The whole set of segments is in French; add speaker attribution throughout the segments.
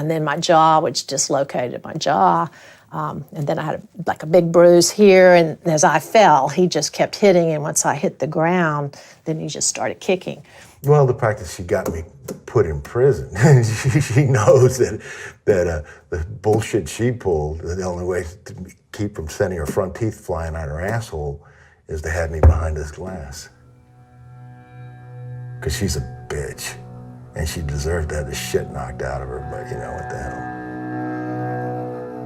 Speaker 1: and then my jaw, which dislocated my jaw. And then I had a big bruise here, and as I fell, he just kept hitting, and once I hit the ground, then he just started kicking.
Speaker 2: Well, the practice she got me put in prison. She knows that the bullshit she pulled, the only way to keep from sending her front teeth flying out her asshole is to have me behind this glass. Because she's a bitch, and she deserved to have the shit knocked out of her, but you know what the hell.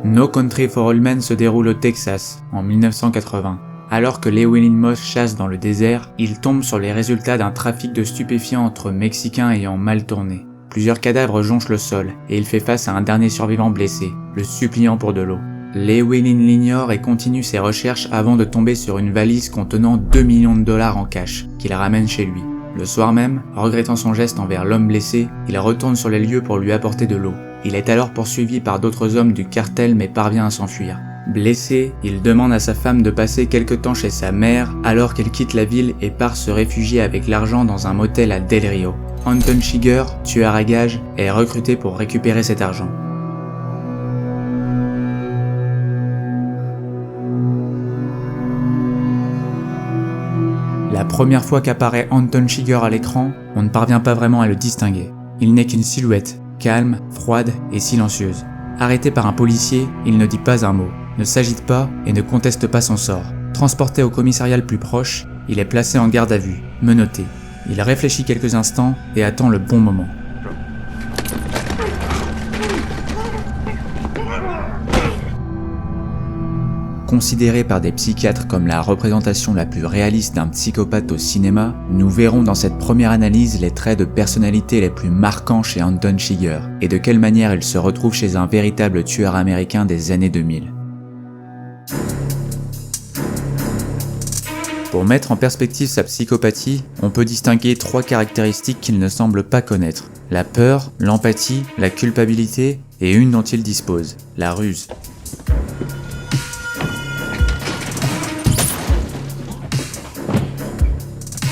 Speaker 3: No Country for Old Men se déroule au Texas, en 1980. Alors que Llewellyn Moss chasse dans le désert, il tombe sur les résultats d'un trafic de stupéfiants entre Mexicains ayant mal tourné. Plusieurs cadavres jonchent le sol, et il fait face à un dernier survivant blessé, le suppliant pour de l'eau. Llewellyn l'ignore et continue ses recherches avant de tomber sur une valise contenant 2 millions de dollars en cash, qu'il ramène chez lui. Le soir même, regrettant son geste envers l'homme blessé, il retourne sur les lieux pour lui apporter de l'eau. Il est alors poursuivi par d'autres hommes du cartel mais parvient à s'enfuir. Blessé, il demande à sa femme de passer quelque temps chez sa mère alors qu'elle quitte la ville et part se réfugier avec l'argent dans un motel à Del Rio. Anton Chigurh, tueur à gages, est recruté pour récupérer cet argent. La première fois qu'apparaît Anton Chigurh à l'écran, on ne parvient pas vraiment à le distinguer. Il n'est qu'une silhouette, calme, froide et silencieuse. Arrêté par un policier, il ne dit pas un mot, ne s'agite pas et ne conteste pas son sort. Transporté au commissariat le plus proche, il est placé en garde à vue, menotté. Il réfléchit quelques instants et attend le bon moment. Considéré par des psychiatres comme la représentation la plus réaliste d'un psychopathe au cinéma, nous verrons dans cette première analyse les traits de personnalité les plus marquants chez Anton Chigurh et de quelle manière il se retrouve chez un véritable tueur américain des années 2000. Pour mettre en perspective sa psychopathie, on peut distinguer 3 caractéristiques qu'il ne semble pas connaître: la peur, l'empathie, la culpabilité et une dont il dispose, la ruse.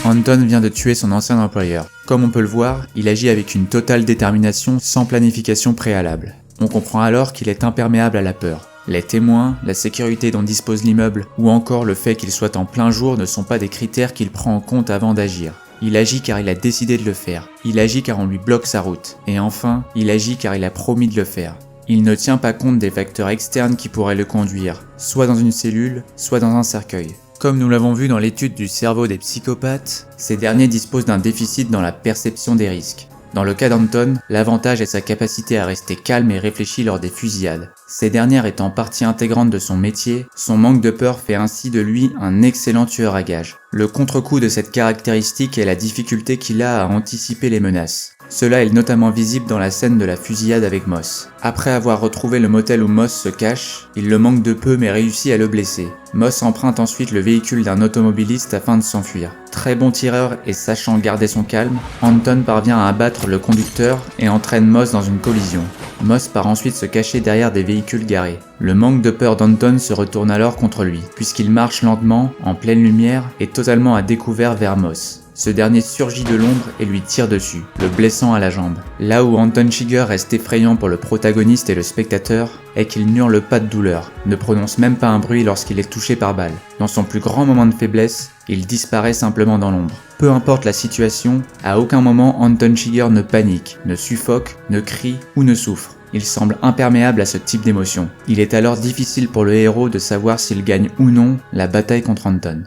Speaker 3: Anton vient de tuer son ancien employeur. Comme on peut le voir, il agit avec une totale détermination sans planification préalable. On comprend alors qu'il est imperméable à la peur. Les témoins, la sécurité dont dispose l'immeuble, ou encore le fait qu'il soit en plein jour ne sont pas des critères qu'il prend en compte avant d'agir. Il agit car il a décidé de le faire. Il agit car on lui bloque sa route. Et enfin, il agit car il a promis de le faire. Il ne tient pas compte des facteurs externes qui pourraient le conduire, soit dans une cellule, soit dans un cercueil. Comme nous l'avons vu dans l'étude du cerveau des psychopathes, ces derniers disposent d'un déficit dans la perception des risques. Dans le cas d'Anton, l'avantage est sa capacité à rester calme et réfléchi lors des fusillades. Ces dernières étant partie intégrante de son métier, son manque de peur fait ainsi de lui un excellent tueur à gages. Le contre-coup de cette caractéristique est la difficulté qu'il a à anticiper les menaces. Cela est notamment visible dans la scène de la fusillade avec Moss. Après avoir retrouvé le motel où Moss se cache, il le manque de peu mais réussit à le blesser. Moss emprunte ensuite le véhicule d'un automobiliste afin de s'enfuir. Très bon tireur et sachant garder son calme, Anton parvient à abattre le conducteur et entraîne Moss dans une collision. Moss part ensuite se cacher derrière des véhicules garés. Le manque de peur d'Anton se retourne alors contre lui, puisqu'il marche lentement, en pleine lumière et totalement à découvert vers Moss. Ce dernier surgit de l'ombre et lui tire dessus, le blessant à la jambe. Là où Anton Chigurh reste effrayant pour le protagoniste et le spectateur, est qu'il n'hurle pas de douleur, ne prononce même pas un bruit lorsqu'il est touché par balle. Dans son plus grand moment de faiblesse, il disparaît simplement dans l'ombre. Peu importe la situation, à aucun moment Anton Chigurh ne panique, ne suffoque, ne crie ou ne souffre. Il semble imperméable à ce type d'émotion. Il est alors difficile pour le héros de savoir s'il gagne ou non la bataille contre Anton.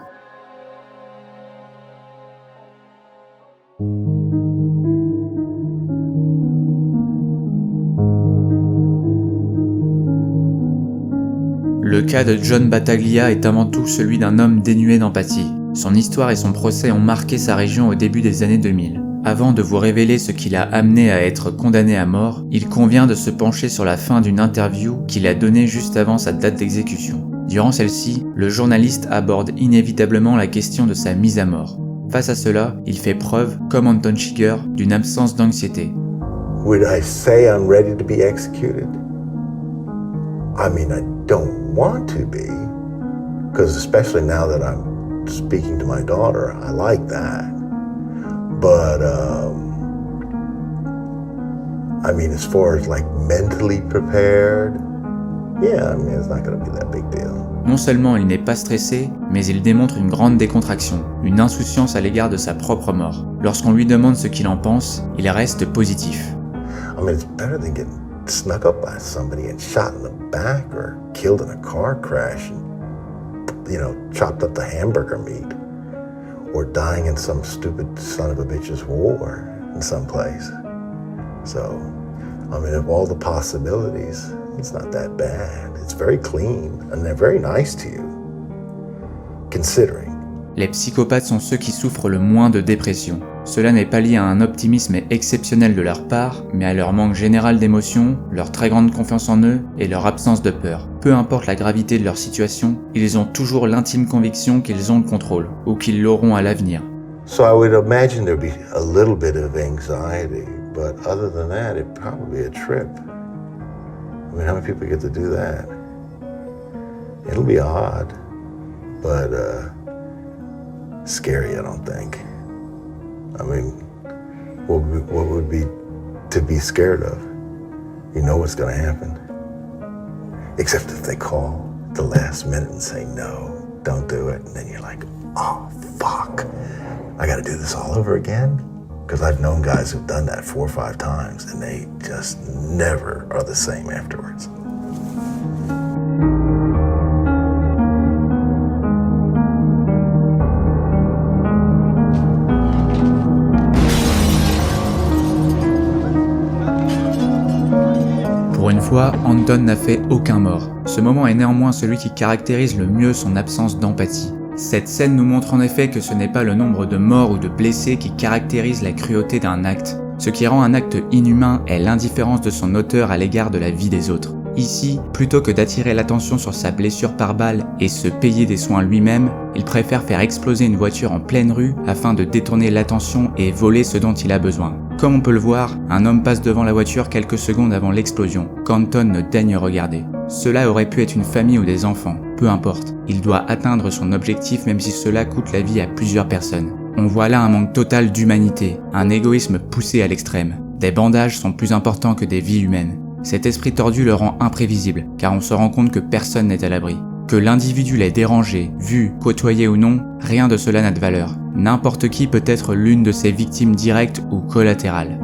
Speaker 3: Le cas de John Battaglia est avant tout celui d'un homme dénué d'empathie. Son histoire et son procès ont marqué sa région au début des années 2000. Avant de vous révéler ce qui l'a amené à être condamné à mort, il convient de se pencher sur la fin d'une interview qu'il a donnée juste avant sa date d'exécution. Durant celle-ci, le journaliste aborde inévitablement la question de sa mise à mort. Face à cela, il fait preuve, comme Anton Chigurh, d'une absence d'anxiété.
Speaker 2: Would I say I'm ready to be executed? I mean, I don't want to be, because especially now that I'm speaking to my daughter, I like that. But I mean, as far as like mentally prepared, yeah, I mean, it's not gonna be that big deal.
Speaker 3: Non seulement il n'est pas stressé, mais il démontre une grande décontraction, une insouciance à l'égard de sa propre mort. Lorsqu'on lui demande ce qu'il en pense, il reste positif.
Speaker 2: I mean, it's better than getting snuck up by somebody and shot in the back or killed in a car crash and, you know, chopped up the hamburger meat or dying in some stupid son of a bitch's war in some place. So, I mean, of all the possibilities, it's not that bad. It's very clean and they're very nice to you, considering.
Speaker 3: Les psychopathes sont ceux qui souffrent le moins de dépression. Cela n'est pas lié à un optimisme exceptionnel de leur part, mais à leur manque général d'émotions, leur très grande confiance en eux et leur absence de peur. Peu importe la gravité de leur situation, ils ont toujours l'intime conviction qu'ils ont le contrôle, ou qu'ils l'auront à l'avenir.
Speaker 2: So I would imagine there'd be a little bit of anxiety, but other than that, it'd probably be a trip. I mean, how many people get to do that? It'll be odd, but scary, I don't think. I mean, what would be to be scared of? You know what's going to happen. Except if they call at the last minute and say, no, don't do it. And then you're like, oh, fuck. I got to do this all over again? Because I've known guys who've done that 4 or 5 times, and they just never are the same afterwards.
Speaker 3: Pour une fois, Anton n'a fait aucun mort. Ce moment est néanmoins celui qui caractérise le mieux son absence d'empathie. Cette scène nous montre en effet que ce n'est pas le nombre de morts ou de blessés qui caractérise la cruauté d'un acte. Ce qui rend un acte inhumain est l'indifférence de son auteur à l'égard de la vie des autres. Ici, plutôt que d'attirer l'attention sur sa blessure par balle et se payer des soins lui-même, il préfère faire exploser une voiture en pleine rue afin de détourner l'attention et voler ce dont il a besoin. Comme on peut le voir, un homme passe devant la voiture quelques secondes avant l'explosion, qu'Anton ne daigne regarder. Cela aurait pu être une famille ou des enfants, peu importe. Il doit atteindre son objectif même si cela coûte la vie à plusieurs personnes. On voit là un manque total d'humanité, un égoïsme poussé à l'extrême. Des bandages sont plus importants que des vies humaines. Cet esprit tordu le rend imprévisible, car on se rend compte que personne n'est à l'abri. Que l'individu l'ait dérangé, vu, côtoyé ou non, rien de cela n'a de valeur. N'importe qui peut être l'une de ses victimes directes ou collatérales.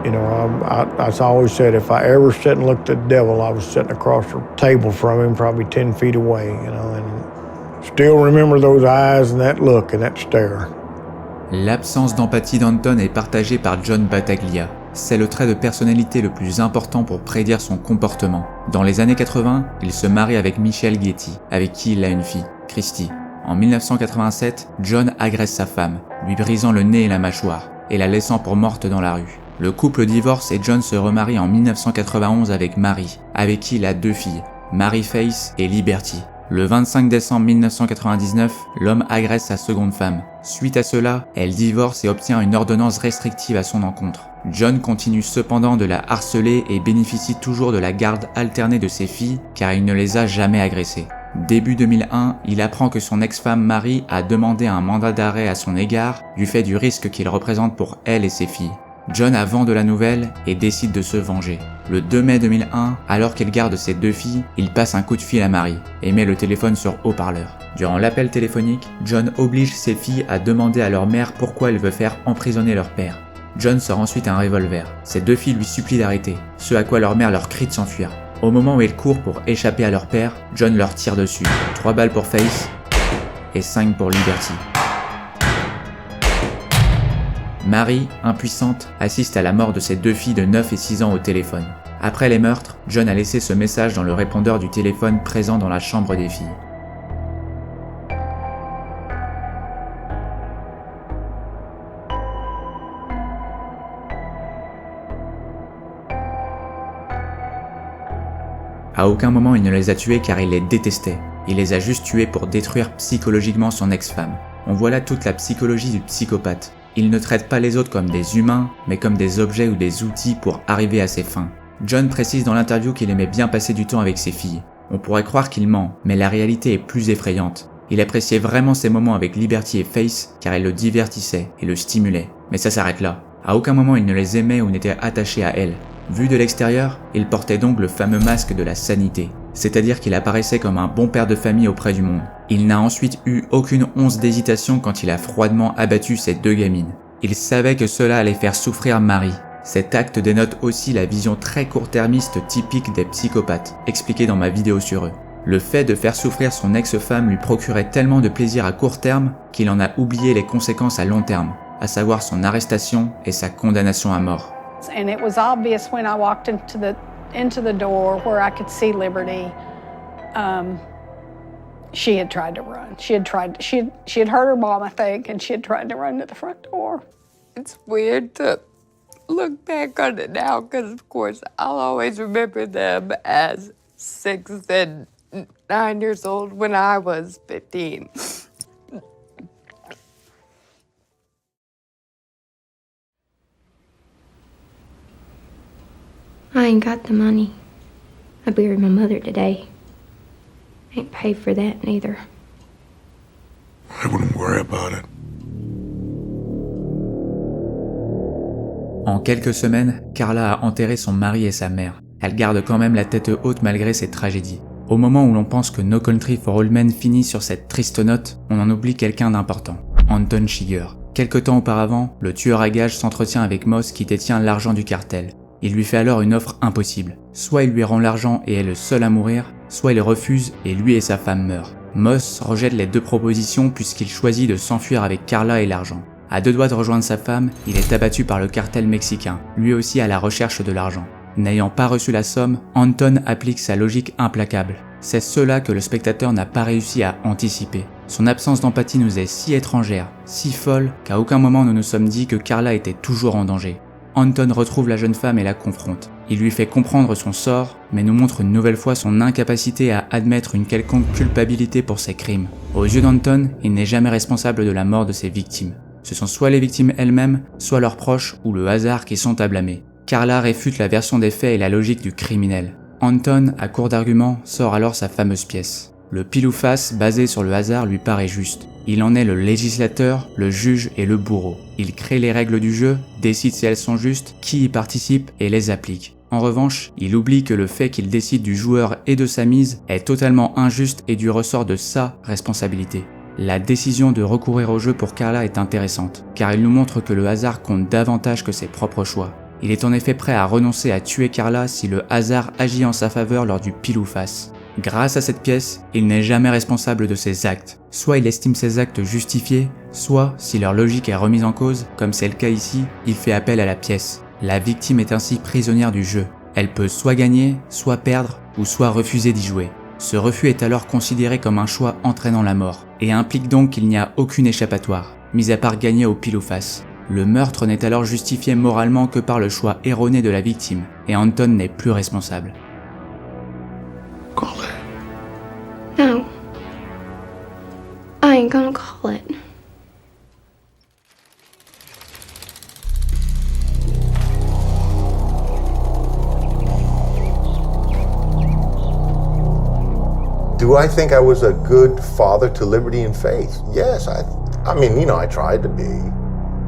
Speaker 4: You know, I always said if I ever sit and looked at the devil, I was sitting across the table from him, probably 10 feet away, you know, and still remember those eyes and that look and that stare.
Speaker 3: L'absence d'empathie d'Anton est partagée par John Battaglia. C'est le trait de personnalité le plus important pour prédire son comportement. Dans les années 80, il se marie avec Michelle Getty, avec qui il a une fille, Christy. En 1987, John agresse sa femme, lui brisant le nez et la mâchoire, et la laissant pour morte dans la rue. Le couple divorce et John se remarie en 1991 avec Mary, avec qui il a 2 filles, Mary Faith et Liberty. Le 25 décembre 1999, l'homme agresse sa seconde femme. Suite à cela, elle divorce et obtient une ordonnance restrictive à son encontre. John continue cependant de la harceler et bénéficie toujours de la garde alternée de ses filles car il ne les a jamais agressées. Début 2001, il apprend que son ex-femme Mary a demandé un mandat d'arrêt à son égard du fait du risque qu'il représente pour elle et ses filles. John a vent de la nouvelle et décide de se venger. Le 2 mai 2001, alors qu'il garde ses 2 filles, il passe un coup de fil à Mary et met le téléphone sur haut-parleur. Durant l'appel téléphonique, John oblige ses filles à demander à leur mère pourquoi elle veut faire emprisonner leur père. John sort ensuite un revolver. Ses 2 filles lui supplient d'arrêter, ce à quoi leur mère leur crie de s'enfuir. Au moment où elles courent pour échapper à leur père, John leur tire dessus. 3 balles pour Faith et 5 pour Liberty. Mary, impuissante, assiste à la mort de ses 2 filles de 9 et 6 ans au téléphone. Après les meurtres, John a laissé ce message dans le répondeur du téléphone présent dans la chambre des filles. À aucun moment il ne les a tuées car il les détestait. Il les a juste tuées pour détruire psychologiquement son ex-femme. On voit là toute la psychologie du psychopathe. Il ne traite pas les autres comme des humains, mais comme des objets ou des outils pour arriver à ses fins. John précise dans l'interview qu'il aimait bien passer du temps avec ses filles. On pourrait croire qu'il ment, mais la réalité est plus effrayante. Il appréciait vraiment ses moments avec Liberty et Faith car ils le divertissaient et le stimulaient. Mais ça s'arrête là. À aucun moment il ne les aimait ou n'était attaché à elles. Vu de l'extérieur, il portait donc le fameux masque de la sanité. C'est-à-dire qu'il apparaissait comme un bon père de famille auprès du monde. Il n'a ensuite eu aucune once d'hésitation quand il a froidement abattu ses 2 gamines. Il savait que cela allait faire souffrir Marie. Cet acte dénote aussi la vision très court-termiste typique des psychopathes, expliquée dans ma vidéo sur eux. Le fait de faire souffrir son ex-femme lui procurait tellement de plaisir à court terme qu'il en a oublié les conséquences à long terme, à savoir son arrestation et sa condamnation à mort.
Speaker 5: And it was obvious when I walked into the door where I could see Liberty. She had tried to run. She had hurt her mom, I think, and she had tried to run to the front door.
Speaker 6: It's weird to look back on it now because, of course, I'll always remember them as 6 and 9 years old when I was 15.
Speaker 7: I ain't got the money. I buried my mother today. Ain't paid for that neither.
Speaker 8: I wouldn't worry about it.
Speaker 3: En quelques semaines, Carla a enterré son mari et sa mère. Elle garde quand même la tête haute malgré ces tragédies. Au moment où l'on pense que No Country for Old Men finit sur cette triste note, on en oublie quelqu'un d'important, Anton Chigurh. Quelque temps auparavant, le tueur à gages s'entretient avec Moss qui détient l'argent du cartel. Il lui fait alors une offre impossible. Soit il lui rend l'argent et est le seul à mourir, soit il refuse et lui et sa femme meurent. Moss rejette les 2 propositions puisqu'il choisit de s'enfuir avec Carla et l'argent. À 2 doigts de rejoindre sa femme, il est abattu par le cartel mexicain, lui aussi à la recherche de l'argent. N'ayant pas reçu la somme, Anton applique sa logique implacable. C'est cela que le spectateur n'a pas réussi à anticiper. Son absence d'empathie nous est si étrangère, si folle, qu'à aucun moment nous nous sommes dit que Carla était toujours en danger. Anton retrouve la jeune femme et la confronte. Il lui fait comprendre son sort, mais nous montre une nouvelle fois son incapacité à admettre une quelconque culpabilité pour ses crimes. Aux yeux d'Anton, il n'est jamais responsable de la mort de ses victimes. Ce sont soit les victimes elles-mêmes, soit leurs proches ou le hasard qui sont à blâmer. Carla réfute la version des faits et la logique du criminel. Anton, à court d'arguments, sort alors sa fameuse pièce. Le pile ou face basé sur le hasard lui paraît juste. Il en est le législateur, le juge et le bourreau. Il crée les règles du jeu, décide si elles sont justes, qui y participe et les applique. En revanche, il oublie que le fait qu'il décide du joueur et de sa mise est totalement injuste et du ressort de sa responsabilité. La décision de recourir au jeu pour Carla est intéressante, car il nous montre que le hasard compte davantage que ses propres choix. Il est en effet prêt à renoncer à tuer Carla si le hasard agit en sa faveur lors du pile ou face. Grâce à cette pièce, il n'est jamais responsable de ses actes. Soit il estime ses actes justifiés, soit, si leur logique est remise en cause, comme c'est le cas ici, il fait appel à la pièce. La victime est ainsi prisonnière du jeu. Elle peut soit gagner, soit perdre, ou soit refuser d'y jouer. Ce refus est alors considéré comme un choix entraînant la mort, et implique donc qu'il n'y a aucune échappatoire, mis à part gagner au pile ou face. Le meurtre n'est alors justifié moralement que par le choix erroné de la victime, et Anton n'est plus responsable.
Speaker 8: Call it.
Speaker 7: No. I ain't gonna call it.
Speaker 2: Do I think I was a good father to Liberty and Faith? Yes, I mean, I tried to be.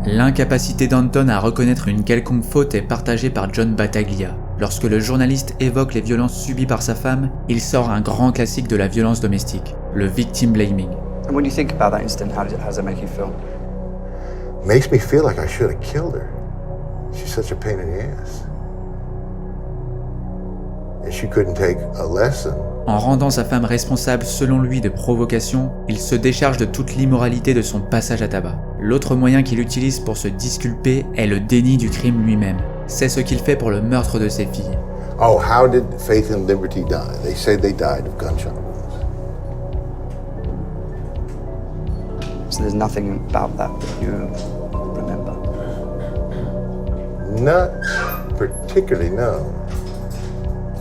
Speaker 3: L'incapacité d'Anton à reconnaître une quelconque faute est partagée par John Battaglia. Lorsque le journaliste évoque les violences subies par sa femme, il sort un grand classique de la violence domestique, le victim blaming.
Speaker 9: And when you think about that incident, how does it make you feel?
Speaker 2: Makes me feel like I should have killed her. She's such a pain in the ass. And she couldn't take a lesson.
Speaker 3: En rendant sa femme responsable selon lui de provocation, il se décharge de toute l'immoralité de son passage à tabac. L'autre moyen qu'il utilise pour se disculper est le déni du crime lui-même. C'est ce qu'il fait pour le meurtre de ses filles.
Speaker 2: Oh, how did Faith and Liberty die? They say they died of gunshot wounds.
Speaker 9: So there's nothing about that you remember?
Speaker 2: Not particularly, no.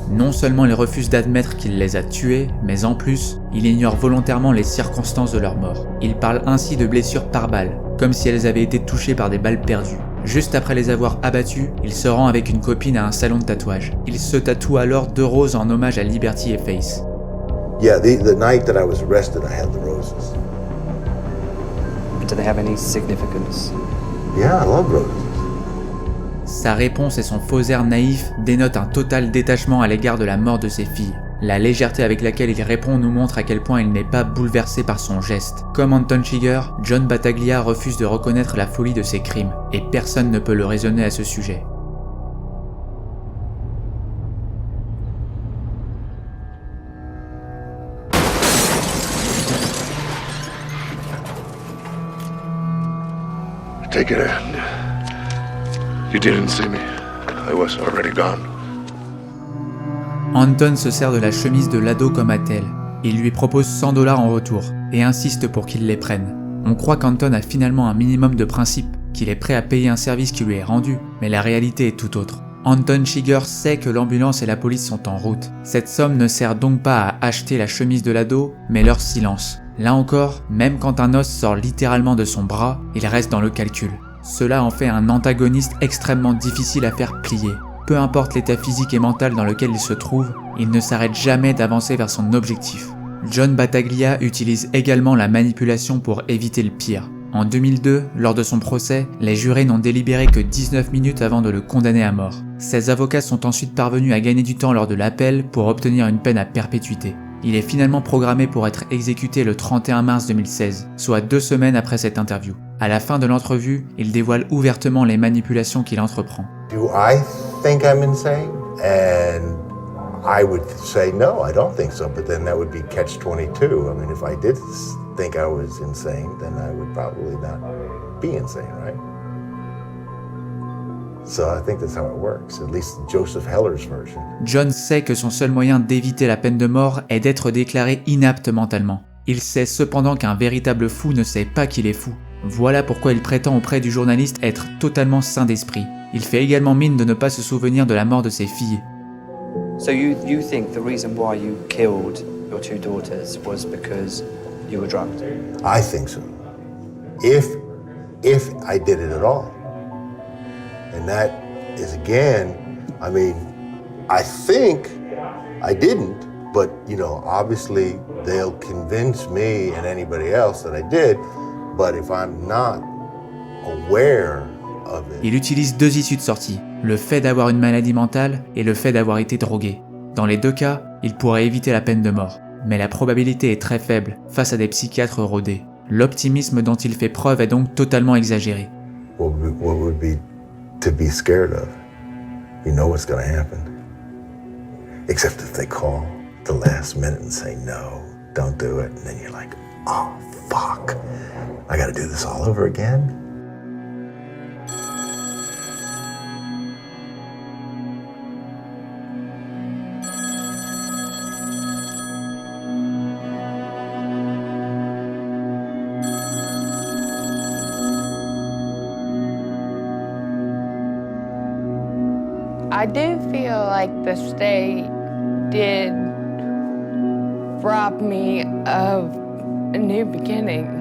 Speaker 3: Non seulement il refuse d'admettre qu'il les a tuées, mais en plus, il ignore volontairement les circonstances de leur mort. Il parle ainsi de blessures par balle, comme si elles avaient été touchées par des balles perdues. Juste après les avoir abattues, il se rend avec une copine à un salon de tatouage. Il se tatoue alors 2 roses en hommage à Liberty et Faith.
Speaker 2: Yeah, the night that I was arrested, I had the roses.
Speaker 9: Do they have any significance?
Speaker 2: Yeah, I love roses.
Speaker 3: Sa réponse et son faux air naïf dénotent un total détachement à l'égard de la mort de ses filles. La légèreté avec laquelle il répond nous montre à quel point il n'est pas bouleversé par son geste. Comme Anton Chigurh, John Battaglia refuse de reconnaître la folie de ses crimes, et personne ne peut le raisonner à ce sujet.
Speaker 8: Take it in. You didn't see me. I was already gone.
Speaker 3: Anton se sert de la chemise de l'ado comme attelle. Il lui propose $100 en retour, et insiste pour qu'il les prenne. On croit qu'Anton a finalement un minimum de principe, qu'il est prêt à payer un service qui lui est rendu, mais la réalité est tout autre. Anton Chigurh sait que l'ambulance et la police sont en route. Cette somme ne sert donc pas à acheter la chemise de l'ado, mais leur silence. Là encore, même quand un os sort littéralement de son bras, il reste dans le calcul. Cela en fait un antagoniste extrêmement difficile à faire plier. Peu importe l'état physique et mental dans lequel il se trouve, il ne s'arrête jamais d'avancer vers son objectif. John Battaglia utilise également la manipulation pour éviter le pire. En 2002, lors de son procès, les jurés n'ont délibéré que 19 minutes avant de le condamner à mort. Ses avocats sont ensuite parvenus à gagner du temps lors de l'appel pour obtenir une peine à perpétuité. Il est finalement programmé pour être exécuté le 31 mars 2016, soit 2 semaines après cette interview. À la fin de l'entrevue, il dévoile ouvertement les manipulations qu'il entreprend.
Speaker 2: Do I think I'm insane? And I would say no, I don't think so, but then that would be catch-22. I mean, if I did think I was insane, then I would probably not be insane, right? So I think that's how it works, at least Joseph Heller's version.
Speaker 3: John sait que son seul moyen d'éviter la peine de mort est d'être déclaré inapte mentalement. Il sait cependant qu'un véritable fou ne sait pas qu'il est fou. Voilà pourquoi il prétend auprès du journaliste être totalement sain d'esprit. Il fait également mine de ne pas se souvenir de la mort de ses filles.
Speaker 9: So you think the reason why you killed your 2 daughters was because you were drugged?
Speaker 2: I think so. If I did it at all. And that is, again, I mean, I think I didn't, but, you know, obviously they'll convince me and anybody else that I did, but if I'm not aware of it...
Speaker 3: Il utilise 2 issues de sortie, le fait d'avoir une maladie mentale et le fait d'avoir été drogué. Dans les 2 cas, il pourrait éviter la peine de mort, mais la probabilité est très faible face à des psychiatres rodés. L'optimisme dont il fait preuve est donc totalement exagéré.
Speaker 2: What would be to be scared of? You know what's going to happen. Except if they call the last minute and say, no, don't do it. And then you're like, oh, fuck. I got to do this all over again?
Speaker 6: I do feel like the state did rob me of a new beginning.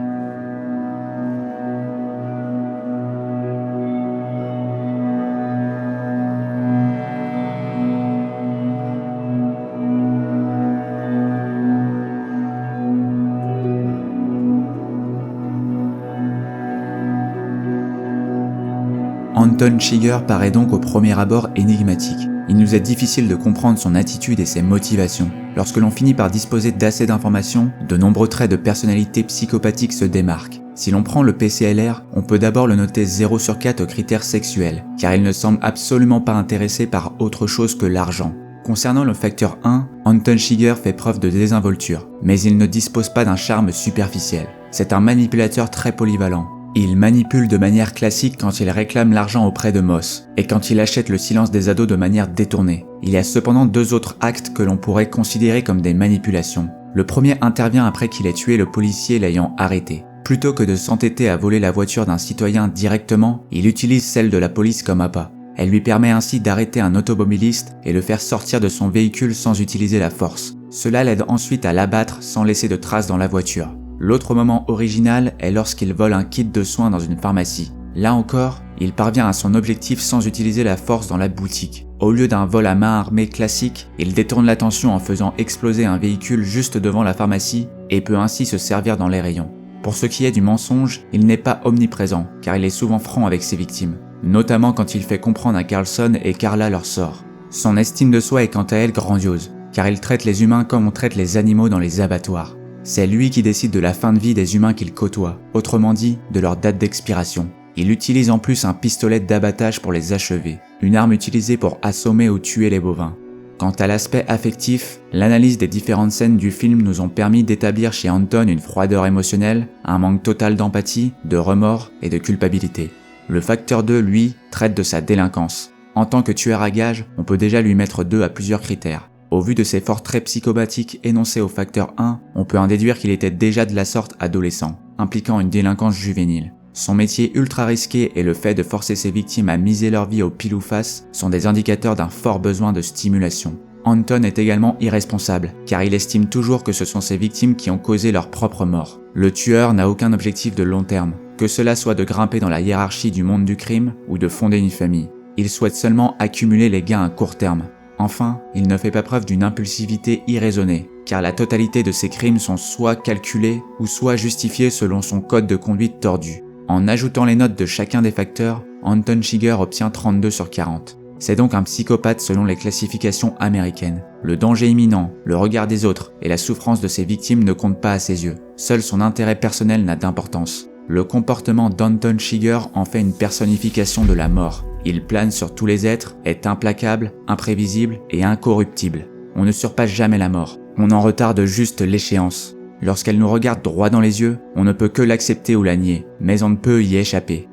Speaker 3: Anton Chigurh paraît donc au premier abord énigmatique. Il nous est difficile de comprendre son attitude et ses motivations. Lorsque l'on finit par disposer d'assez d'informations, de nombreux traits de personnalité psychopathique se démarquent. Si l'on prend le PCLR, on peut d'abord le noter 0/4 aux critères sexuels, car il ne semble absolument pas intéressé par autre chose que l'argent. Concernant le facteur 1, Anton Chigurh fait preuve de désinvolture, mais il ne dispose pas d'un charme superficiel. C'est un manipulateur très polyvalent. Il manipule de manière classique quand il réclame l'argent auprès de Moss, et quand il achète le silence des ados de manière détournée. Il y a cependant 2 autres actes que l'on pourrait considérer comme des manipulations. Le premier intervient après qu'il ait tué le policier l'ayant arrêté. Plutôt que de s'entêter à voler la voiture d'un citoyen directement, il utilise celle de la police comme appât. Elle lui permet ainsi d'arrêter un automobiliste et le faire sortir de son véhicule sans utiliser la force. Cela l'aide ensuite à l'abattre sans laisser de traces dans la voiture. L'autre moment original est lorsqu'il vole un kit de soins dans une pharmacie. Là encore, il parvient à son objectif sans utiliser la force dans la boutique. Au lieu d'un vol à main armée classique, il détourne l'attention en faisant exploser un véhicule juste devant la pharmacie et peut ainsi se servir dans les rayons. Pour ce qui est du mensonge, il n'est pas omniprésent, car il est souvent franc avec ses victimes, notamment quand il fait comprendre à Carlson et Carla leur sort. Son estime de soi est quant à elle grandiose, car il traite les humains comme on traite les animaux dans les abattoirs. C'est lui qui décide de la fin de vie des humains qu'il côtoie, autrement dit, de leur date d'expiration. Il utilise en plus un pistolet d'abattage pour les achever, une arme utilisée pour assommer ou tuer les bovins. Quant à l'aspect affectif, l'analyse des différentes scènes du film nous ont permis d'établir chez Anton une froideur émotionnelle, un manque total d'empathie, de remords et de culpabilité. Le facteur 2, lui, traite de sa délinquance. En tant que tueur à gages, on peut déjà lui mettre 2 à plusieurs critères. Au vu de ses forts traits psychopathiques énoncés au facteur 1, on peut en déduire qu'il était déjà de la sorte adolescent, impliquant une délinquance juvénile. Son métier ultra risqué et le fait de forcer ses victimes à miser leur vie au pile ou face sont des indicateurs d'un fort besoin de stimulation. Anton est également irresponsable, car il estime toujours que ce sont ses victimes qui ont causé leur propre mort. Le tueur n'a aucun objectif de long terme, que cela soit de grimper dans la hiérarchie du monde du crime ou de fonder une famille. Il souhaite seulement accumuler les gains à court terme. Enfin, il ne fait pas preuve d'une impulsivité irraisonnée, car la totalité de ses crimes sont soit calculés ou soit justifiés selon son code de conduite tordu. En ajoutant les notes de chacun des facteurs, Anton Chigurh obtient 32 sur 40. C'est donc un psychopathe selon les classifications américaines. Le danger imminent, le regard des autres et la souffrance de ses victimes ne comptent pas à ses yeux. Seul son intérêt personnel n'a d'importance. Le comportement d'Anton Chigurh en fait une personnification de la mort. Il plane sur tous les êtres, est implacable, imprévisible et incorruptible. On ne surpasse jamais la mort. On en retarde juste l'échéance. Lorsqu'elle nous regarde droit dans les yeux, on ne peut que l'accepter ou la nier, mais on ne peut y échapper.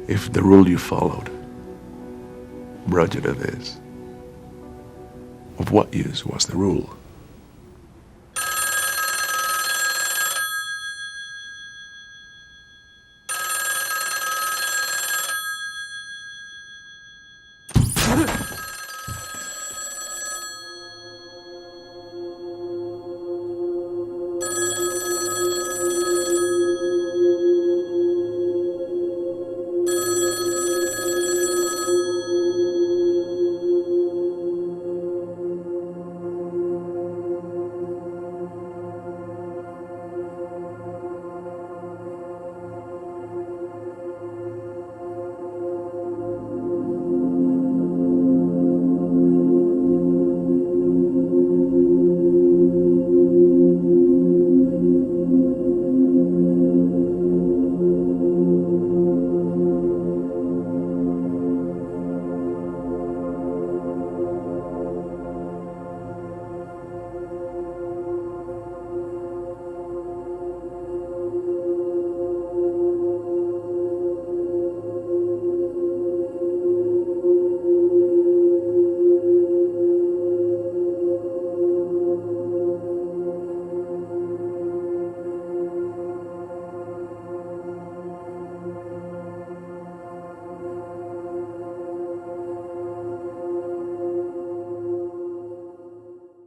Speaker 8: If the rule you followed, Brother is, of what use was the rule?